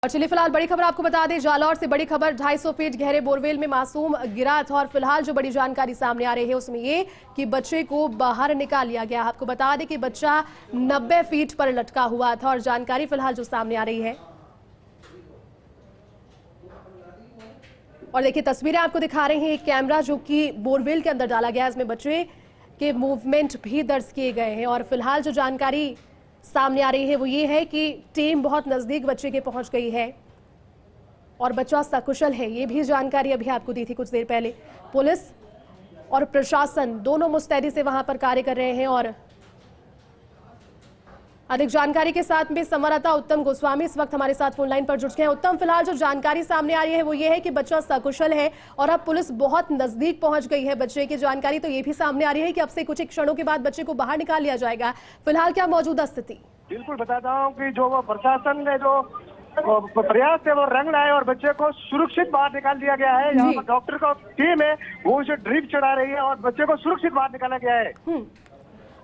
और चलिए फिलहाल बड़ी खबर आपको बता दें, जालौर से बड़ी खबर। 250 फीट गहरे बोरवेल में मासूम गिरा था और फिलहाल जो बड़ी जानकारी सामने आ रही है उसमें ये कि बच्चे को बाहर निकाल लिया गया। आपको बता दें कि बच्चा 90 फीट पर लटका हुआ था और जानकारी फिलहाल जो सामने आ रही है। और देखिए तस्वीरें आपको दिखा रहे हैं, एक कैमरा जो कि बोरवेल के अंदर डाला गया है, इसमें बच्चे के मूवमेंट भी दर्ज किए गए हैं। और फिलहाल जो जानकारी सामने आ रही है वो ये है कि टीम बहुत नजदीक बच्चे के पहुंच गई है और बच्चा सकुशल है। ये भी जानकारी अभी आपको दी थी कुछ देर पहले। पुलिस और प्रशासन दोनों मुस्तैदी से वहां पर कार्य कर रहे हैं। और अधिक जानकारी के साथ में संवाददाता उत्तम गोस्वामी इस वक्त हमारे साथ फोन लाइन पर जुड़ गए हैं। उत्तम, फिलहाल जो जानकारी सामने आ रही है वो ये है कि बच्चा सकुशल है और अब पुलिस बहुत नजदीक पहुंच गई है बच्चे की। जानकारी तो ये भी सामने आ रही है कि अब से कुछ एक क्षणों के बाद बच्चे को बाहर निकाल लिया जाएगा। फिलहाल क्या मौजूदा स्थिति? बिल्कुल बताता हूँ कि जो वो प्रशासन ने जो प्रयास है वो रंग लाए और बच्चे को सुरक्षित बाहर निकाल दिया गया है। यहाँ पर डॉक्टर का टीम है वो उसे ड्रिप चढ़ा रही है और बच्चे को सुरक्षित बाहर निकाला गया है।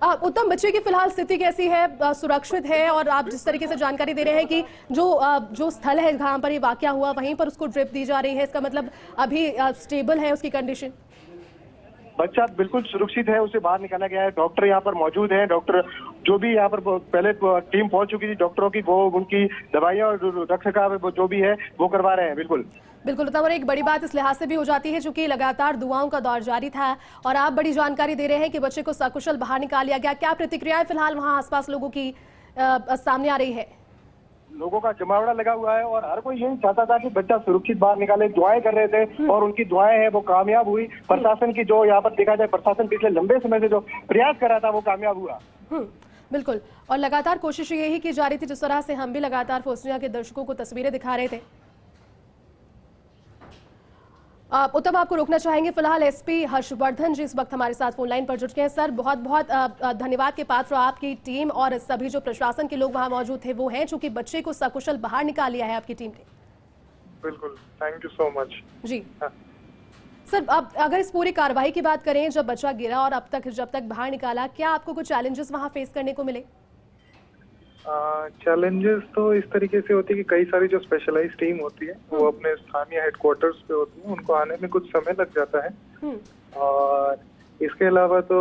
उत्तम, बच्चे की फिलहाल स्थिति कैसी है? सुरक्षित है? और आप जिस तरीके से जानकारी दे रहे हैं कि जो स्थल है जहां पर ये वाकया हुआ वहीं पर उसको ड्रिप दी जा रही है, इसका मतलब अभी स्टेबल है उसकी कंडीशन? बच्चा बिल्कुल सुरक्षित है, उसे बाहर निकाला गया है। डॉक्टर यहाँ पर मौजूद हैं। डॉक्टर जो भी यहाँ पर पहले टीम पहुंच चुकी थी डॉक्टरों की, वो उनकी दवाइयाँ और रखरखाव जो भी है वो करवा रहे हैं। बिल्कुल बिल्कुल। और एक बड़ी बात इस लिहाज से भी हो जाती है चूंकि लगातार दुआओं का दौर जारी था और आप बड़ी जानकारी दे रहे हैं कि बच्चे को सकुशल बाहर निकाल लिया गया। क्या प्रतिक्रियाएं फिलहाल वहां आसपास लोगों की सामने आ रही है? लोगों का जमावड़ा लगा हुआ है और हर कोई यही चाहता था कि बच्चा सुरक्षित बाहर निकाले। दुआएं कर रहे थे और उनकी दुआएं हैं वो कामयाब हुई। प्रशासन की जो यहाँ पर देखा जाए, प्रशासन पिछले लंबे समय से जो प्रयास कर रहा था वो कामयाब हुआ। बिल्कुल। और लगातार कोशिश यही की जा रही थी, जिस तरह से हम भी लगातार फोर्सनिया के दर्शकों को तस्वीरें दिखा रहे थे। उत्तम, आपको रोकना चाहेंगे। फिलहाल एसपी हर्षवर्धन जी इस वक्त हमारे साथ फोन लाइन पर जुट गए हैं। सर, बहुत बहुत धन्यवाद के पात्र आपकी टीम और सभी जो प्रशासन के लोग वहां मौजूद थे वो हैं, चूंकि बच्चे को सकुशल बाहर निकाल लिया है आपकी टीम ने। बिल्कुल, थैंक यू सो मच जी। सर, अब अगर इस पूरी कार्रवाई की बात करें, जब बच्चा गिरा और अब तक जब तक बाहर निकाला, क्या आपको कुछ चैलेंजेस वहां फेस करने को मिले? चैलेंजेस तो इस तरीके से होती है कि कई सारी जो स्पेशलाइज्ड टीम होती है वो अपने स्थानीय हेडक्वार्टर्स पे होती है, उनको आने में कुछ समय लग जाता है। और इसके अलावा तो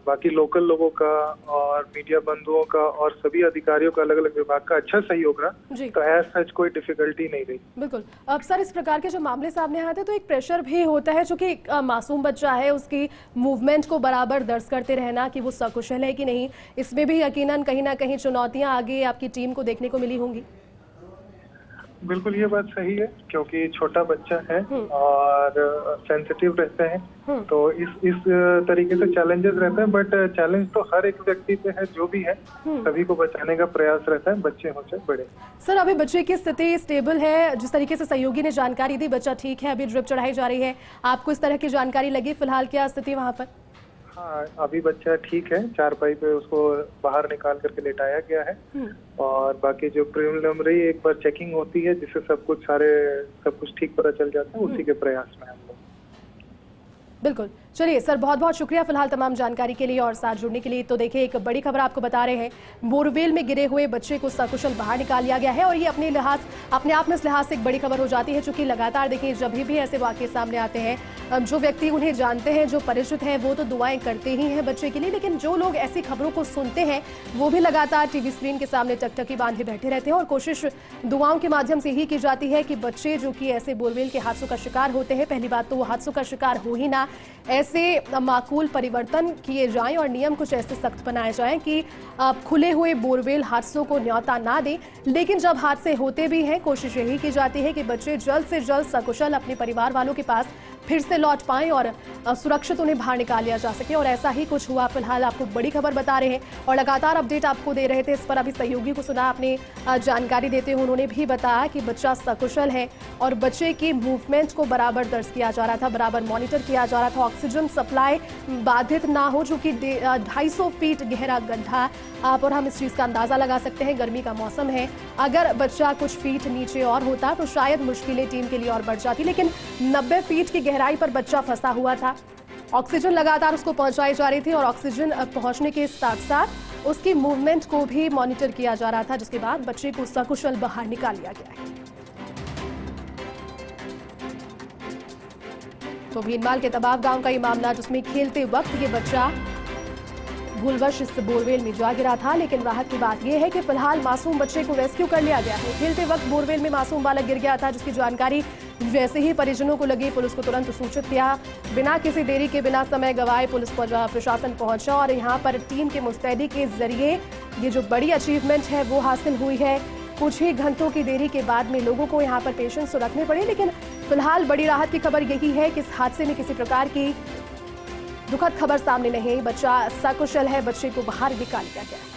बाकी लोकल लोगों का और मीडिया बंधुओं का और सभी अधिकारियों का, अलग अलग विभाग का अच्छा सहयोग रहा, तो एज सच कोई डिफिकल्टी नहीं रही। बिल्कुल। अब सर, इस प्रकार के जो मामले सामने आते हैं तो एक प्रेशर भी होता है, चूंकि मासूम बच्चा है, उसकी मूवमेंट को बराबर दर्ज करते रहना कि वो सकुशल है कि नहीं, इसमें भी यकीनन कहीं ना कहीं चुनौतियां आगे आपकी टीम को देखने को मिली होंगी। बिल्कुल, ये बात सही है क्योंकि छोटा बच्चा है और सेंसिटिव रहते हैं, तो इस तरीके से चैलेंजेस रहते हैं। बट चैलेंज तो हर एक व्यक्ति पे है, जो भी है सभी को बचाने का प्रयास रहता है, बच्चे हो चाहे बड़े। सर, अभी बच्चे की स्थिति स्टेबल है, जिस तरीके से सहयोगी ने जानकारी दी, बच्चा ठीक है, अभी ड्रिप चढ़ाई जा रही है। आपको इस तरह की जानकारी लगी? फिलहाल क्या स्थिति वहाँ पर? हाँ, अभी बच्चा ठीक है, चारपाई पे उसको बाहर निकाल करके लेटाया गया है और बाकी जो प्रिलिमिनरी एक बार चेकिंग होती है जिससे सब कुछ ठीक पता चल जाता है, उसी के प्रयास में हम लोग। बिल्कुल। चलिए सर, बहुत बहुत शुक्रिया फिलहाल तमाम जानकारी के लिए और साथ जुड़ने के लिए। तो देखिए, एक बड़ी खबर आपको बता रहे हैं, बोरवेल में गिरे हुए बच्चे को सकुशल बाहर निकाल लिया गया है और ये अपने आप में इस लिहाज से एक बड़ी खबर हो जाती है, क्योंकि लगातार देखिए जब भी ऐसे वाकये सामने आते हैं, जो व्यक्ति उन्हें जानते हैं, जो परिचित हैं, वो तो दुआएं करते ही हैं बच्चे के लिए, लेकिन जो लोग ऐसी खबरों को सुनते हैं वो भी लगातार टीवी स्क्रीन के सामने टकटकी बांधे बैठे रहते हैं और कोशिश दुआओं के माध्यम से ही की जाती है कि बच्चे जो कि ऐसे बोरवेल के हादसों का शिकार होते हैं, पहली बात तो वो हादसों का शिकार हो ही ना, ऐसे माकूल परिवर्तन किए जाएं और नियम कुछ ऐसे सख्त बनाए जाएं कि खुले हुए बोरवेल हादसों को न्योता ना दें। लेकिन जब हादसे होते भी हैं, कोशिश यही की जाती है कि बच्चे जल्द से जल्द सकुशल अपने परिवार वालों के पास फिर से लौट पाएं और सुरक्षित उन्हें बाहर निकाल लिया जा सके। और ऐसा ही कुछ हुआ। फिलहाल आपको बड़ी खबर बता रहे हैं और लगातार अपडेट आपको दे रहे थे। इस पर अभी सहयोगी को सुना आपने जानकारी देते हुए, उन्होंने भी बताया कि बच्चा सकुशल है और बच्चे की मूवमेंट को बराबर दर्ज किया जा रहा था, बराबर मॉनिटर किया जा रहा था। ऑक्सीजन सप्लाई बाधित ना हो, जो कि 250 फीट गहरा गड्ढा, और हम इस चीज का अंदाजा लगा सकते हैं, गर्मी का मौसम है, अगर बच्चा कुछ फीट नीचे और होता तो शायद मुश्किलें टीम के लिए और बढ़ जाती, लेकिन 90 फीट की गहराई पर बच्चा फंसा हुआ था। ऑक्सीजन लगातार उसको पहुंचाई जा रही थी और ऑक्सीजन पहुंचने के साथ साथ उसकी मूवमेंट को भी मॉनिटर किया जा रहा था, जिसके बाद बच्चे को सकुशल बाहर निकाल लिया गया है। तो भीनमाल के तबाव गांव का ये मामला, जिसमें खेलते वक्त ये बच्चा भूलवश इस बोरवेल में जा गिरा था, लेकिन राहत की बात यह है कि फिलहाल मासूम बच्चे को रेस्क्यू कर लिया गया है। खेलते वक्त बोरवेल में मासूम बालक गिर गया था, जिसकी जानकारी जैसे ही परिजनों को लगी, पुलिस को तुरंत सूचित किया। बिना किसी देरी के, बिना समय गवाए पुलिस प्रशासन पहुंचा और यहां पर टीम के मुस्तैदी के जरिए ये जो बड़ी अचीवमेंट है वो हासिल हुई है। कुछ ही घंटों की देरी के बाद में लोगों को यहां पर पेशेंस तो रखने पड़े, लेकिन फिलहाल बड़ी राहत की खबर यही है कि इस हादसे में किसी प्रकार की दुखद खबर सामने नहीं आई। बच्चा सकुशल है, बच्चे को बाहर निकाल दिया गया है।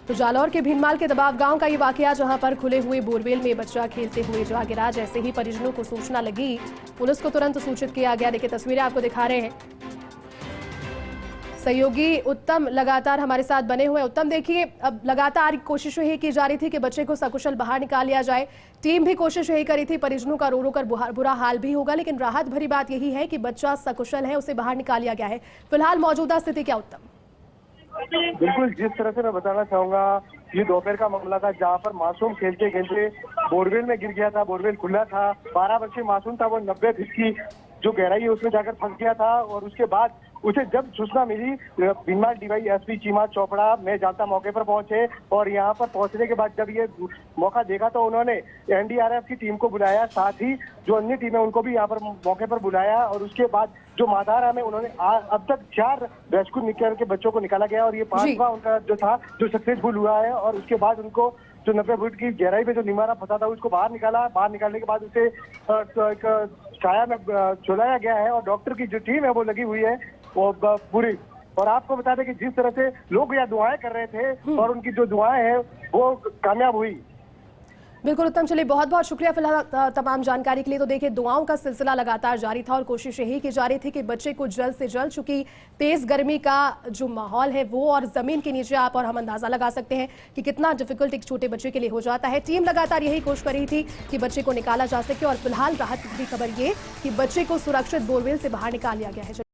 तो जालौर के भीनमाल के दबाव गांव का ये वाकया, जहां पर खुले हुए बोरवेल में बच्चा खेलते हुए जा गिरा। जैसे ही परिजनों को सूचना लगी, पुलिस को तुरंत सूचित किया गया। देखिए तस्वीरें आपको दिखा रहे हैं, सहयोगी उत्तम लगातार हमारे साथ बने हुए। उत्तम, देखिए अब लगातार कोशिश यही की जा रही थी कि बच्चे को सकुशल बाहर निकाल लिया जाए। टीम भी कोशिश यही करी थी, परिजनों का रो रो कर बुरा हाल भी होगा, लेकिन राहत भरी बात यही है कि बच्चा सकुशल है, उसे बाहर निकाल लिया गया है। फिलहाल मौजूदा स्थिति क्या उत्तम? बिल्कुल, जिस तरह से मैं बताना चाहूंगा, ये दोपहर का मामला था जहां पर मासूम खेलते खेलते बोरवेल में गिर गया था। बोरवेल खुला था, 12 वर्षीय मासूम था, वो 90 फीट की जो गहराई है उसमें जाकर फंस गया था। और उसके बाद उसे जब सूचना मिली, भीनमाल डीवाईएसपी चीमा चोपड़ा में जाता मौके पर पहुंचे और यहाँ पर पहुंचने के बाद जब ये मौका देखा तो उन्होंने एनडीआरएफ की टीम को बुलाया, साथ ही जो अन्य टीम है उनको भी यहाँ पर मौके पर बुलाया। और उसके बाद जो माधारा में उन्होंने अब तक 4 रेस्क्यू निकल के बच्चों को निकाला गया और ये 5वां उनका जो था जो सक्सेसफुल हुआ है। और उसके बाद उनको जो 90 फुट की गहराई में जो निमारा फंसा था उसको बाहर निकाला। बाहर निकालने के बाद उसे एक छाया में झुलाया गया है और डॉक्टर की जो टीम है वो लगी हुई है वो पूरी। और आपको बता दें कि जिस तरह से लोग यहाँ दुआएं कर रहे थे और उनकी जो दुआएं हैं वो कामयाब हुई। बिल्कुल उत्तम, चलिए बहुत बहुत शुक्रिया फिलहाल तमाम जानकारी के लिए। तो देखिए दुआओं का सिलसिला लगातार जारी था और कोशिश यही की जा रही थी कि बच्चे को जल्द से जल्द, चूंकि तेज गर्मी का जो माहौल है वो और जमीन के नीचे आप और हम अंदाजा लगा सकते हैं कि कितना डिफिकल्ट एक छोटे बच्चे के लिए हो जाता है। टीम लगातार यही कोशिश कर रही थी कि बच्चे को निकाला जा सके और फिलहाल राहत की खबर ये कि बच्चे को सुरक्षित बोरवेल से बाहर निकाल लिया गया है।